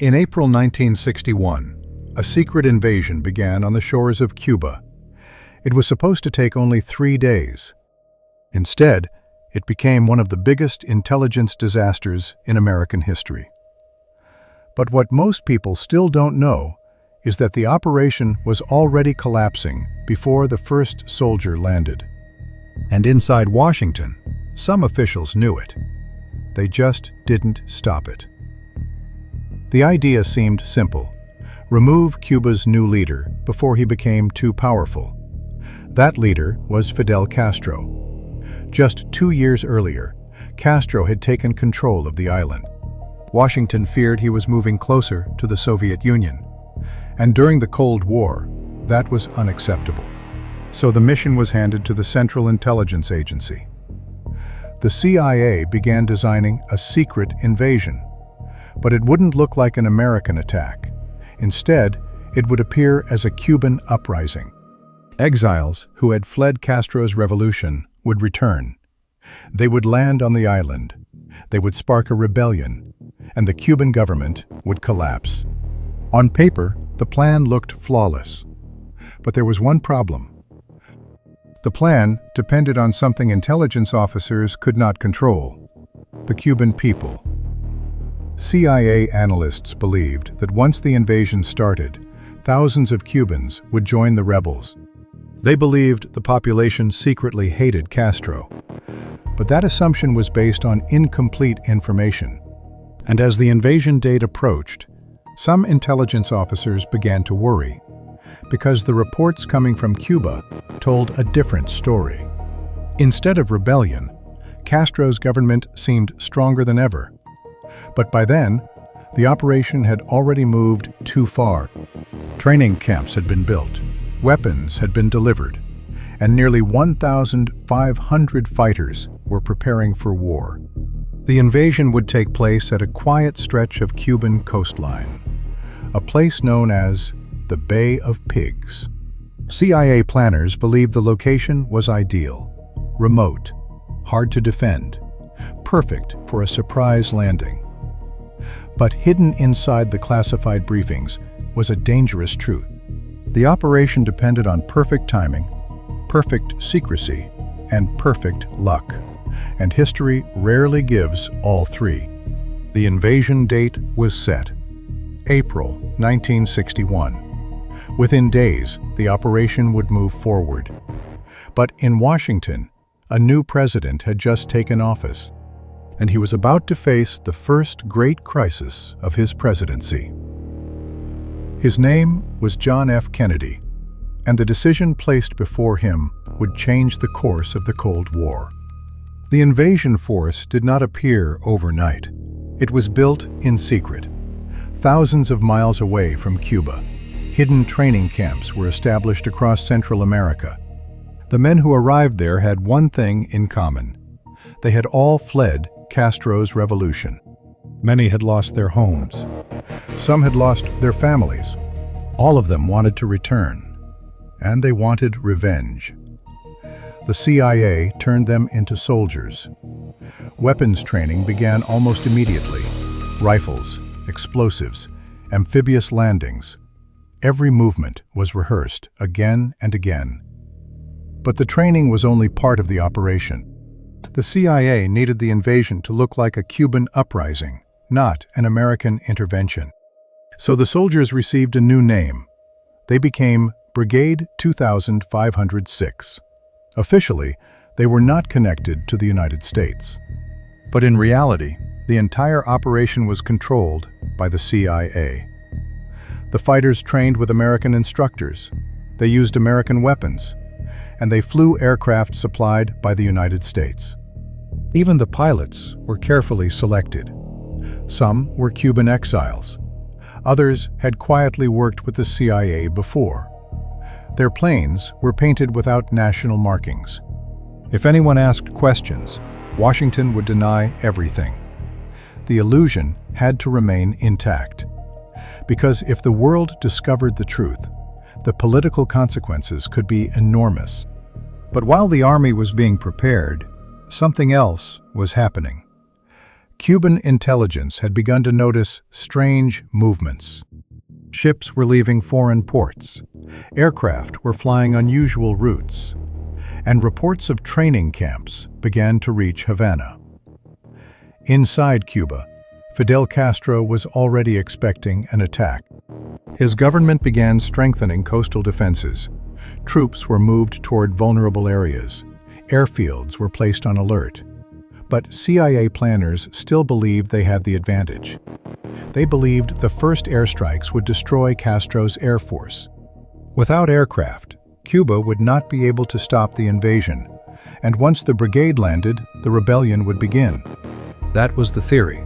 In April 1961, a secret invasion began on the shores of Cuba. It was supposed to take only 3 days. Instead, it became one of the biggest intelligence disasters in American history. But what most people still don't know is that the operation was already collapsing before the first soldier landed. And inside Washington, some officials knew it. They just didn't stop it. The idea seemed simple. Remove Cuba's new leader before he became too powerful. That leader was Fidel Castro. Just 2 years earlier, Castro had taken control of the island. Washington feared he was moving closer to the Soviet Union. And during the Cold War, that was unacceptable. So the mission was handed to the Central Intelligence Agency. The CIA began designing a secret invasion. But it wouldn't look like an American attack. Instead, it would appear as a Cuban uprising. Exiles who had fled Castro's revolution would return. They would land on the island. They would spark a rebellion, and the Cuban government would collapse. On paper, the plan looked flawless. But there was one problem. The plan depended on something intelligence officers could not control: the Cuban people. CIA analysts believed that once the invasion started, thousands of Cubans would join the rebels. They believed the population secretly hated Castro. But that assumption was based on incomplete information. And as the invasion date approached, some intelligence officers began to worry, because the reports coming from Cuba told a different story. Instead of rebellion, Castro's government seemed stronger than ever. But by then, the operation had already moved too far. Training camps had been built, weapons had been delivered, and nearly 1,500 fighters were preparing for war. The invasion would take place at a quiet stretch of Cuban coastline, a place known as the Bay of Pigs. CIA planners believed the location was ideal, remote, hard to defend, perfect for a surprise landing. But hidden inside the classified briefings was a dangerous truth. The operation depended on perfect timing, perfect secrecy, and perfect luck. And history rarely gives all three. The invasion date was set: April 1961. Within days, the operation would move forward. But in Washington, a new president had just taken office, and he was about to face the first great crisis of his presidency. His name was John F. Kennedy, and the decision placed before him would change the course of the Cold War. The invasion force did not appear overnight. It was built in secret. Thousands of miles away from Cuba, hidden training camps were established across Central America. The men who arrived there had one thing in common. They had all fled Castro's revolution. Many had lost their homes. Some had lost their families. All of them wanted to return, and they wanted revenge. The CIA turned them into soldiers. Weapons training began almost immediately. Rifles, explosives, amphibious landings. Every movement was rehearsed again and again. But the training was only part of the operation. The CIA needed the invasion to look like a Cuban uprising, not an American intervention. So the soldiers received a new name. They became Brigade 2506. Officially, they were not connected to the United States. But in reality, the entire operation was controlled by the CIA. The fighters trained with American instructors. They used American weapons, and they flew aircraft supplied by the United States. Even the pilots were carefully selected. Some were Cuban exiles. Others had quietly worked with the CIA before. Their planes were painted without national markings. If anyone asked questions, Washington would deny everything. The illusion had to remain intact. Because if the world discovered the truth, the political consequences could be enormous. But while the army was being prepared, something else was happening. Cuban intelligence had begun to notice strange movements. Ships were leaving foreign ports, aircraft were flying unusual routes, and reports of training camps began to reach Havana. Inside Cuba, Fidel Castro was already expecting an attack. His government began strengthening coastal defenses. Troops were moved toward vulnerable areas. Airfields were placed on alert. But CIA planners still believed they had the advantage. They believed the first airstrikes would destroy Castro's air force. Without aircraft, Cuba would not be able to stop the invasion, and once the brigade landed, the rebellion would begin. That was the theory.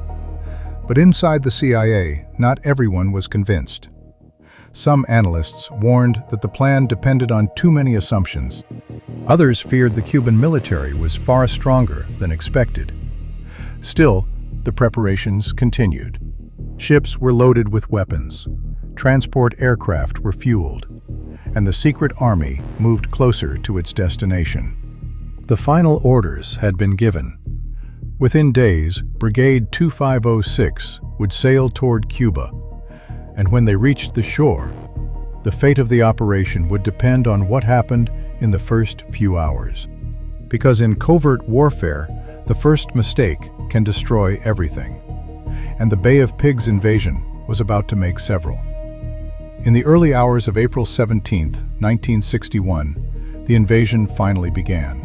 But inside the CIA, not everyone was convinced. Some analysts warned that the plan depended on too many assumptions. Others feared the Cuban military was far stronger than expected. Still, the preparations continued. Ships were loaded with weapons, transport aircraft were fueled, and the secret army moved closer to its destination. The final orders had been given. Within days, Brigade 2506 would sail toward Cuba, and when they reached the shore, the fate of the operation would depend on what happened in the first few hours. Because in covert warfare, the first mistake can destroy everything. And the Bay of Pigs invasion was about to make several. In the early hours of April 17, 1961, the invasion finally began.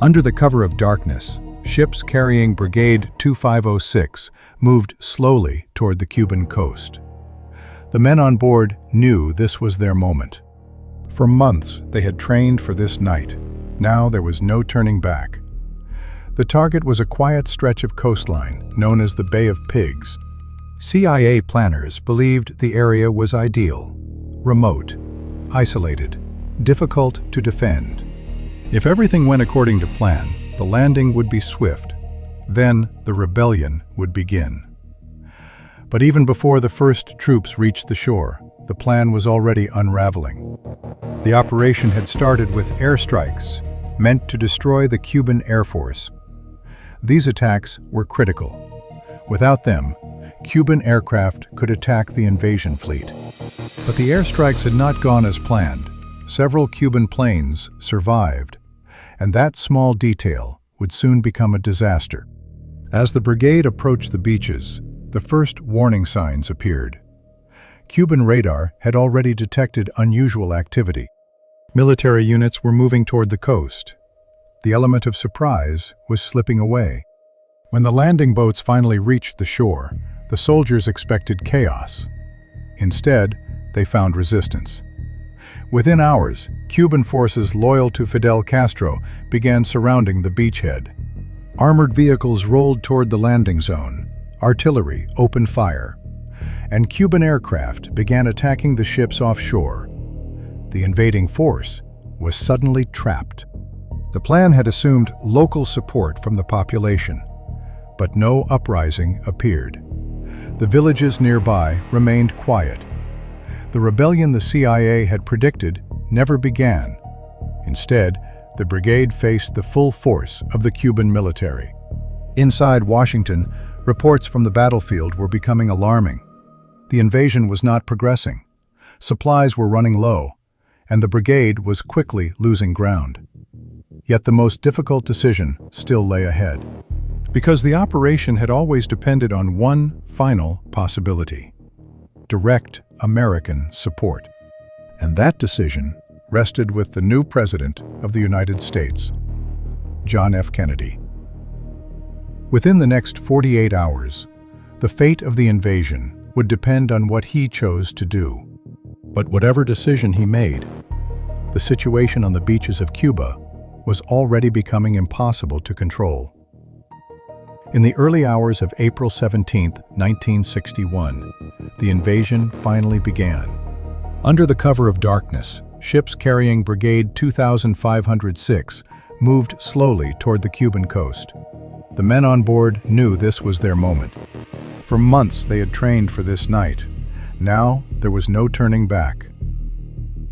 Under the cover of darkness, ships carrying Brigade 2506 moved slowly toward the Cuban coast. The men on board knew this was their moment. For months, they had trained for this night. Now there was no turning back. The target was a quiet stretch of coastline known as the Bay of Pigs. CIA planners believed the area was ideal, remote, isolated, difficult to defend. If everything went according to plan, the landing would be swift. Then the rebellion would begin. But even before the first troops reached the shore, the plan was already unraveling. The operation had started with airstrikes meant to destroy the Cuban Air Force. These attacks were critical. Without them, Cuban aircraft could attack the invasion fleet. But the airstrikes had not gone as planned. Several Cuban planes survived, and that small detail would soon become a disaster. As the brigade approached the beaches, the first warning signs appeared. Cuban radar had already detected unusual activity. Military units were moving toward the coast. The element of surprise was slipping away. When the landing boats finally reached the shore, the soldiers expected chaos. Instead, they found resistance. Within hours, Cuban forces loyal to Fidel Castro began surrounding the beachhead. Armored vehicles rolled toward the landing zone. Artillery opened fire, and Cuban aircraft began attacking the ships offshore. The invading force was suddenly trapped. The plan had assumed local support from the population, but no uprising appeared. The villages nearby remained quiet. The rebellion the CIA had predicted never began. Instead, the brigade faced the full force of the Cuban military. Inside Washington, reports from the battlefield were becoming alarming. The invasion was not progressing. Supplies were running low, and the brigade was quickly losing ground. Yet the most difficult decision still lay ahead, because the operation had always depended on one final possibility: direct American support. And that decision rested with the new President of the United States, John F. Kennedy. Within the next 48 hours, the fate of the invasion would depend on what he chose to do. But whatever decision he made, the situation on the beaches of Cuba was already becoming impossible to control. In the early hours of April 17, 1961, the invasion finally began. Under the cover of darkness, ships carrying Brigade 2506 moved slowly toward the Cuban coast. The men on board knew this was their moment. For months they had trained for this night. Now there was no turning back.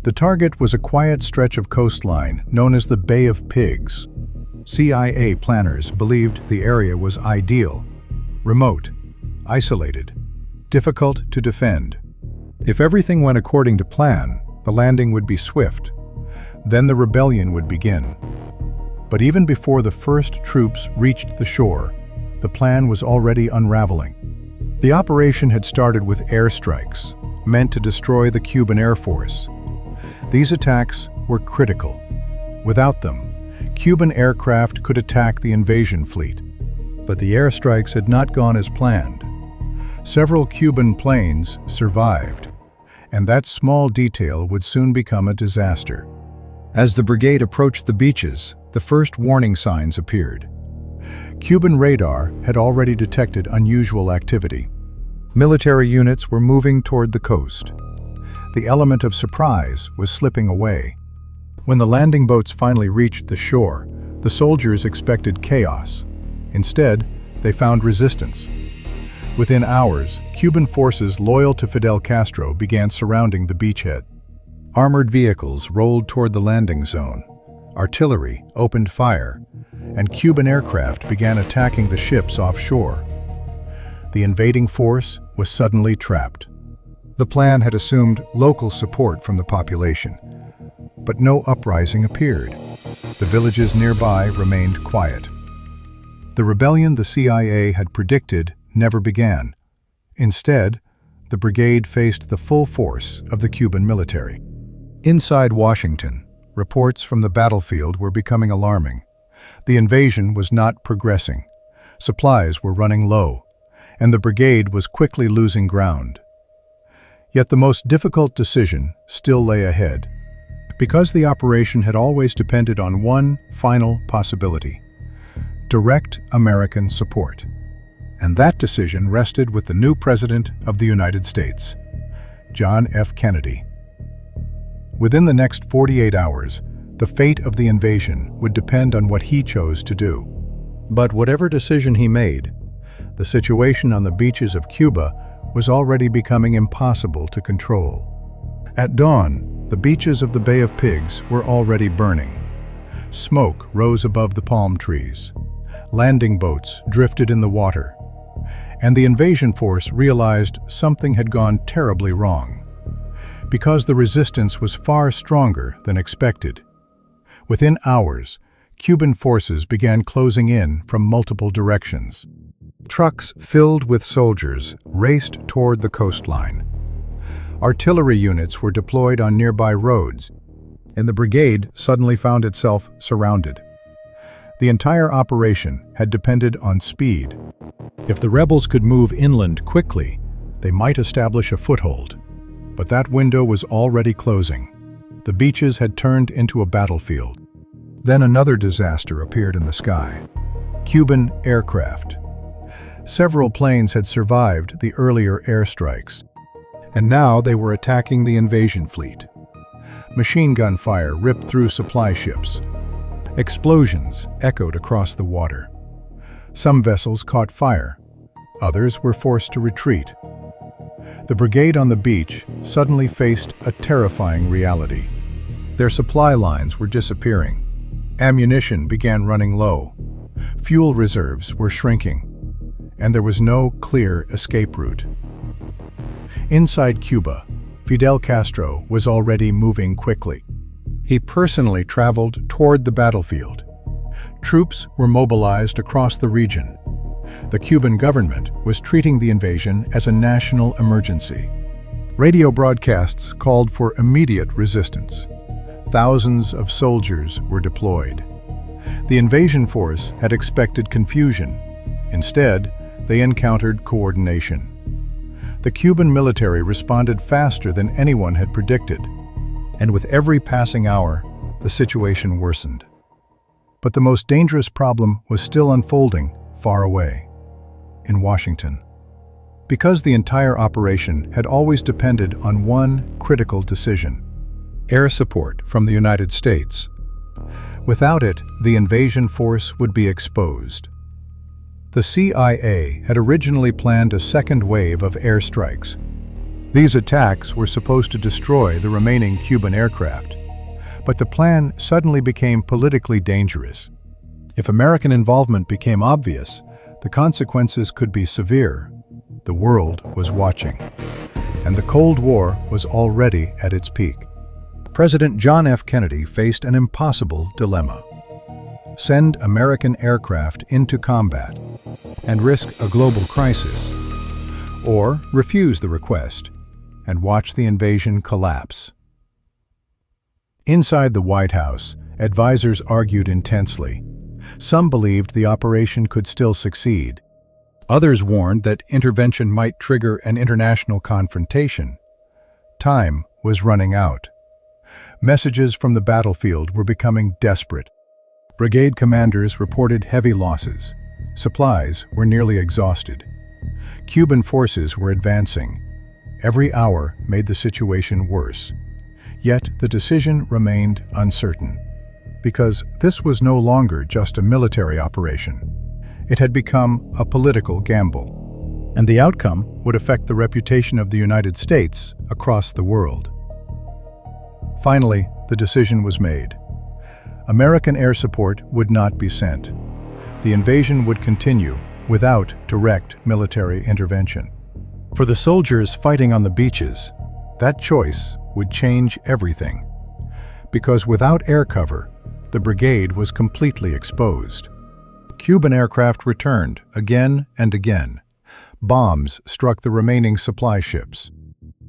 The target was a quiet stretch of coastline known as the Bay of Pigs. CIA planners believed the area was ideal, remote, isolated, difficult to defend. If everything went according to plan, the landing would be swift. Then the rebellion would begin. But even before the first troops reached the shore, the plan was already unraveling. The operation had started with airstrikes, meant to destroy the Cuban Air Force. These attacks were critical. Without them, Cuban aircraft could attack the invasion fleet. But the airstrikes had not gone as planned. Several Cuban planes survived, and that small detail would soon become a disaster. As the brigade approached the beaches, the first warning signs appeared. Cuban radar had already detected unusual activity. Military units were moving toward the coast. The element of surprise was slipping away. When the landing boats finally reached the shore, the soldiers expected chaos. Instead, they found resistance. Within hours, Cuban forces loyal to Fidel Castro began surrounding the beachhead. Armored vehicles rolled toward the landing zone. Artillery opened fire, and Cuban aircraft began attacking the ships offshore. The invading force was suddenly trapped. The plan had assumed local support from the population, but no uprising appeared. The villages nearby remained quiet. The rebellion the CIA had predicted never began. Instead, the brigade faced the full force of the Cuban military. Inside Washington, reports from the battlefield were becoming alarming. The invasion was not progressing. Supplies were running low, and the brigade was quickly losing ground. Yet the most difficult decision still lay ahead, because the operation had always depended on one final possibility: direct American support. And that decision rested with the new President of the United States, John F. Kennedy. Within the next 48 hours, the fate of the invasion would depend on what he chose to do. But whatever decision he made, the situation on the beaches of Cuba was already becoming impossible to control. At dawn, the beaches of the Bay of Pigs were already burning. Smoke rose above the palm trees. Landing boats drifted in the water. And the invasion force realized something had gone terribly wrong, because the resistance was far stronger than expected. Within hours, Cuban forces began closing in from multiple directions. Trucks filled with soldiers raced toward the coastline. Artillery units were deployed on nearby roads, and the brigade suddenly found itself surrounded. The entire operation had depended on speed. If the rebels could move inland quickly, they might establish a foothold. But that window was already closing. The beaches had turned into a battlefield. Then another disaster appeared in the sky: Cuban aircraft. Several planes had survived the earlier airstrikes, and now they were attacking the invasion fleet. Machine gun fire ripped through supply ships. Explosions echoed across the water. Some vessels caught fire. Others were forced to retreat. The brigade on the beach suddenly faced a terrifying reality. Their supply lines were disappearing. Ammunition began running low. Fuel reserves were shrinking, and there was no clear escape route. Inside Cuba, Fidel Castro was already moving quickly. He personally traveled toward the battlefield. Troops were mobilized across the region. The Cuban government was treating the invasion as a national emergency. Radio broadcasts called for immediate resistance. Thousands of soldiers were deployed. The invasion force had expected confusion. Instead, they encountered coordination. The Cuban military responded faster than anyone had predicted, and with every passing hour, the situation worsened. But the most dangerous problem was still unfolding far away, in Washington. Because the entire operation had always depended on one critical decision: air support from the United States. Without it, the invasion force would be exposed. The CIA had originally planned a second wave of airstrikes. These attacks were supposed to destroy the remaining Cuban aircraft. But the plan suddenly became politically dangerous. If American involvement became obvious, The consequences could be severe. The world was watching, and the Cold War was already at its peak. President John F. Kennedy faced an impossible dilemma: send American aircraft into combat and risk a global crisis, or refuse the request and watch the invasion collapse. Inside the White House, advisors argued intensely. Some believed the operation could still succeed. Others warned that intervention might trigger an international confrontation. Time was running out. Messages from the battlefield were becoming desperate. Brigade commanders reported heavy losses. Supplies were nearly exhausted. Cuban forces were advancing. Every hour made the situation worse. Yet the decision remained uncertain, because this was no longer just a military operation. It had become a political gamble, and the outcome would affect the reputation of the United States across the world. Finally, the decision was made. American air support would not be sent. The invasion would continue without direct military intervention. For the soldiers fighting on the beaches, that choice would change everything. Because without air cover, the brigade was completely exposed. Cuban aircraft returned again and again. Bombs struck the remaining supply ships.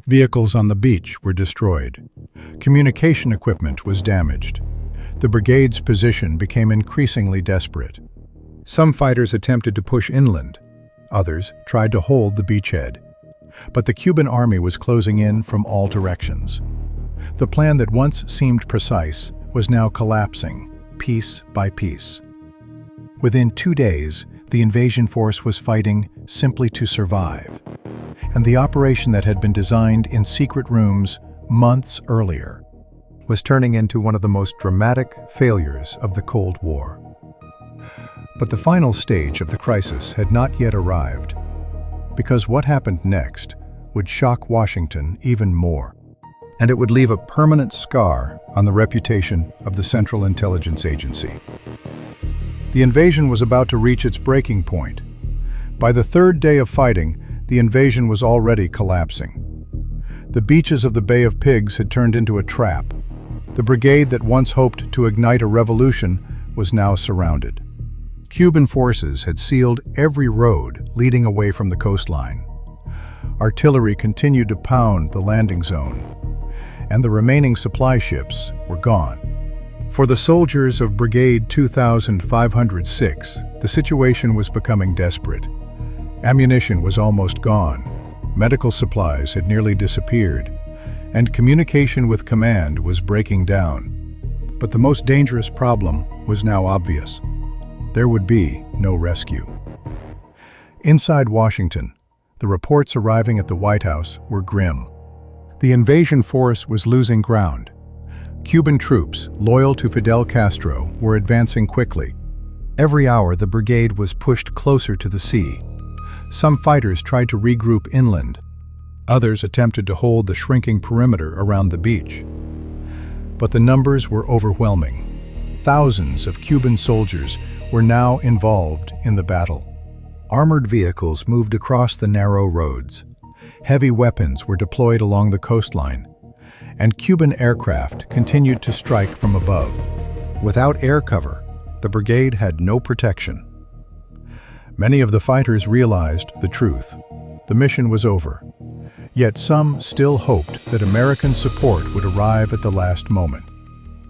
Vehicles on the beach were destroyed. Communication equipment was damaged. The brigade's position became increasingly desperate. Some fighters attempted to push inland. Others tried to hold the beachhead. But the Cuban army was closing in from all directions. The plan that once seemed precise was now collapsing, piece by piece. Within 2 days, the invasion force was fighting simply to survive, and the operation that had been designed in secret rooms months earlier was turning into one of the most dramatic failures of the Cold War. But the final stage of the crisis had not yet arrived, because what happened next would shock Washington even more, and it would leave a permanent scar on the reputation of the Central Intelligence Agency. The invasion was about to reach its breaking point. By the third day of fighting, the invasion was already collapsing. The beaches of the Bay of Pigs had turned into a trap. The brigade that once hoped to ignite a revolution was now surrounded. Cuban forces had sealed every road leading away from the coastline. Artillery continued to pound the landing zone, and the remaining supply ships were gone. For the soldiers of Brigade 2506, the situation was becoming desperate. Ammunition was almost gone, medical supplies had nearly disappeared, and communication with command was breaking down. But the most dangerous problem was now obvious. There would be no rescue. Inside Washington, the reports arriving at the White House were grim. The invasion force was losing ground. Cuban troops, loyal to Fidel Castro, were advancing quickly. Every hour, the brigade was pushed closer to the sea. Some fighters tried to regroup inland. Others attempted to hold the shrinking perimeter around the beach. But the numbers were overwhelming. Thousands of Cuban soldiers were now involved in the battle. Armored vehicles moved across the narrow roads. Heavy weapons were deployed along the coastline, and Cuban aircraft continued to strike from above. Without air cover, the brigade had no protection. Many of the fighters realized the truth. The mission was over. Yet some still hoped that American support would arrive at the last moment.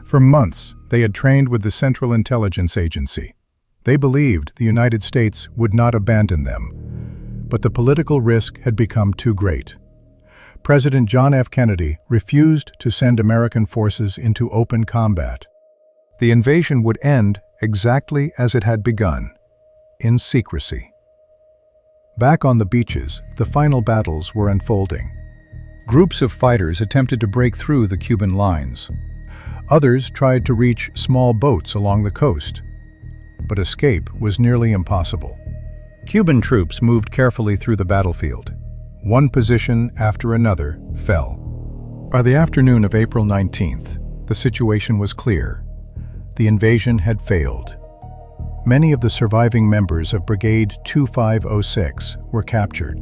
For months, they had trained with the Central Intelligence Agency. They believed the United States would not abandon them, but the political risk had become too great. President John F. Kennedy refused to send American forces into open combat. The invasion would end exactly as it had begun, in secrecy. Back on the beaches, the final battles were unfolding. Groups of fighters attempted to break through the Cuban lines. Others tried to reach small boats along the coast, but escape was nearly impossible. Cuban troops moved carefully through the battlefield. One position after another fell. By the afternoon of April 19th, the situation was clear. The invasion had failed. many of the surviving members of Brigade 2506 were captured.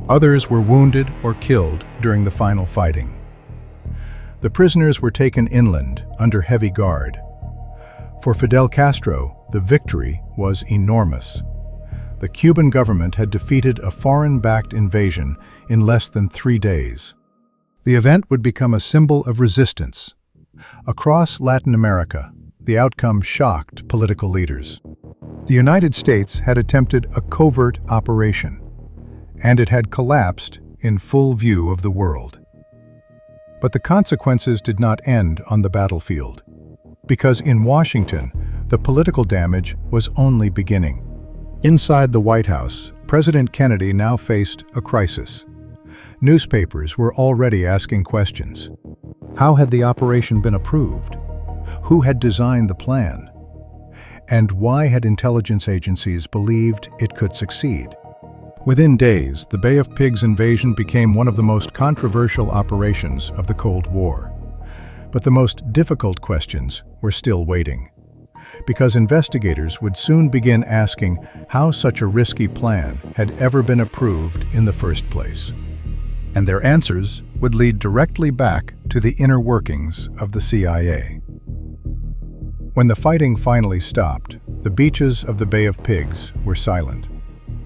Others were wounded or killed during the final fighting. The prisoners were taken inland under heavy guard. For Fidel Castro, the victory was enormous. The Cuban government had defeated a foreign-backed invasion in less than 3 days. The event would become a symbol of resistance. Across Latin America, the outcome shocked political leaders. The United States had attempted a covert operation, and it had collapsed in full view of the world. But the consequences did not end on the battlefield, because in Washington, the political damage was only beginning. Inside the White House, President Kennedy now faced a crisis. Newspapers were already asking questions. How had the operation been approved? Who had designed the plan? And why had intelligence agencies believed it could succeed? Within days, the Bay of Pigs invasion became one of the most controversial operations of the Cold War. But the most difficult questions were still waiting, because investigators would soon begin asking how such a risky plan had ever been approved in the first place. And their answers would lead directly back to the inner workings of the CIA. When the fighting finally stopped, the beaches of the Bay of Pigs were silent.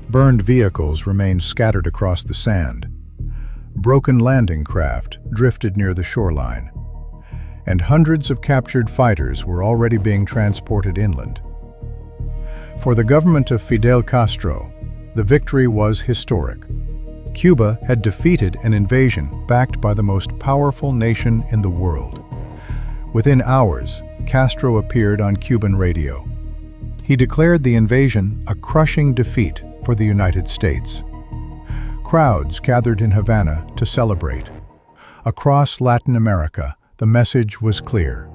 Burned vehicles remained scattered across the sand. Broken landing craft drifted near the shoreline, and hundreds of captured fighters were already being transported inland. For the government of Fidel Castro, the victory was historic. Cuba had defeated an invasion backed by the most powerful nation in the world. Within hours, Castro appeared on Cuban radio. He declared the invasion a crushing defeat for the United States. Crowds gathered in Havana to celebrate. Across Latin America, the message was clear.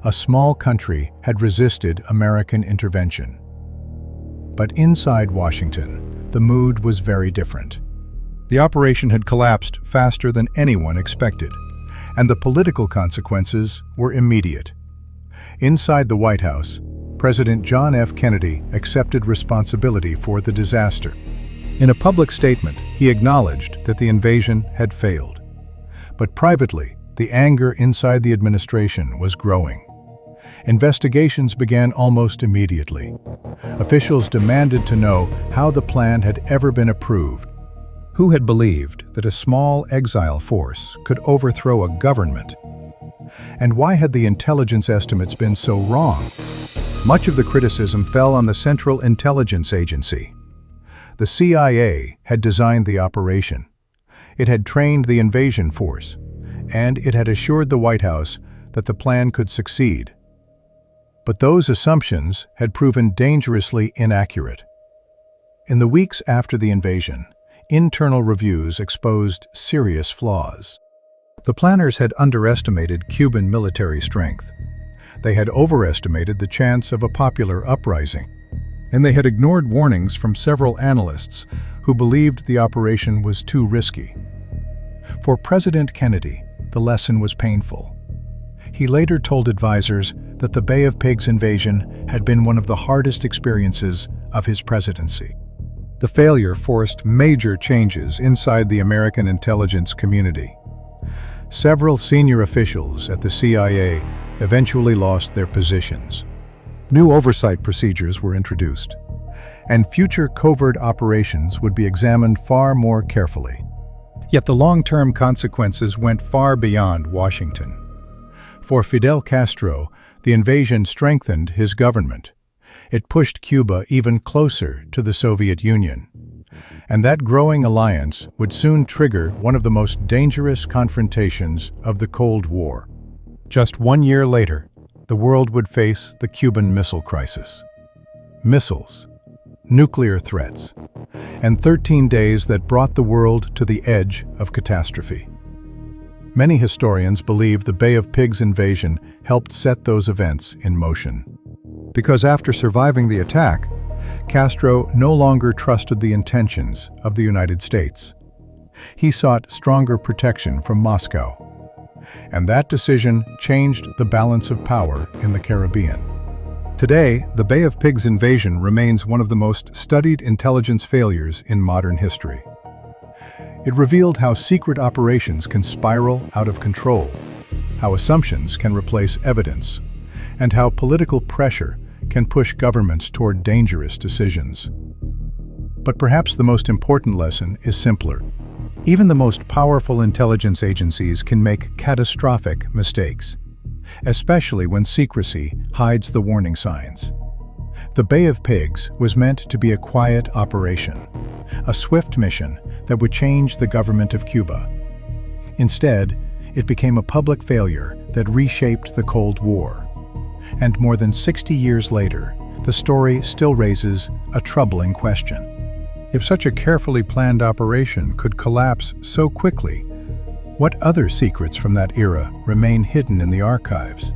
A small country had resisted American intervention. But inside Washington, the mood was very different. The operation had collapsed faster than anyone expected, and the political consequences were immediate. Inside the White House, President John F. Kennedy accepted responsibility for the disaster. In a public statement, he acknowledged that the invasion had failed. But privately, the anger inside the administration was growing. Investigations began almost immediately. Officials demanded to know how the plan had ever been approved. Who had believed that a small exile force could overthrow a government? And why had the intelligence estimates been so wrong? Much of the criticism fell on the Central Intelligence Agency. The CIA had designed the operation. It had trained the invasion force, and it had assured the White House that the plan could succeed. But those assumptions had proven dangerously inaccurate. In the weeks after the invasion, internal reviews exposed serious flaws. The planners had underestimated Cuban military strength. They had overestimated the chance of a popular uprising, and they had ignored warnings from several analysts who believed the operation was too risky. For President Kennedy, the lesson was painful. He later told advisors that the Bay of Pigs invasion had been one of the hardest experiences of his presidency. The failure forced major changes inside the American intelligence community. Several senior officials at the CIA eventually lost their positions. New oversight procedures were introduced, and future covert operations would be examined far more carefully. Yet the long-term consequences went far beyond Washington. For Fidel Castro, the invasion strengthened his government. It pushed Cuba even closer to the Soviet Union. And that growing alliance would soon trigger one of the most dangerous confrontations of the Cold War. Just 1 year later, the world would face the Cuban Missile Crisis. Missiles, nuclear threats, and 13 days that brought the world to the edge of catastrophe. Many historians believe the Bay of Pigs invasion helped set those events in motion. Because after surviving the attack, Castro no longer trusted the intentions of the United States. He sought stronger protection from Moscow. And that decision changed the balance of power in the Caribbean. Today, the Bay of Pigs invasion remains one of the most studied intelligence failures in modern history. It revealed how secret operations can spiral out of control, how assumptions can replace evidence, and how political pressure can push governments toward dangerous decisions. But perhaps the most important lesson is simpler. Even the most powerful intelligence agencies can make catastrophic mistakes, especially when secrecy hides the warning signs. The Bay of Pigs was meant to be a quiet operation, a swift mission that would change the government of Cuba. Instead, it became a public failure that reshaped the Cold War. And more than 60 years later, the story still raises a troubling question. If such a carefully planned operation could collapse so quickly, what other secrets from that era remain hidden in the archives?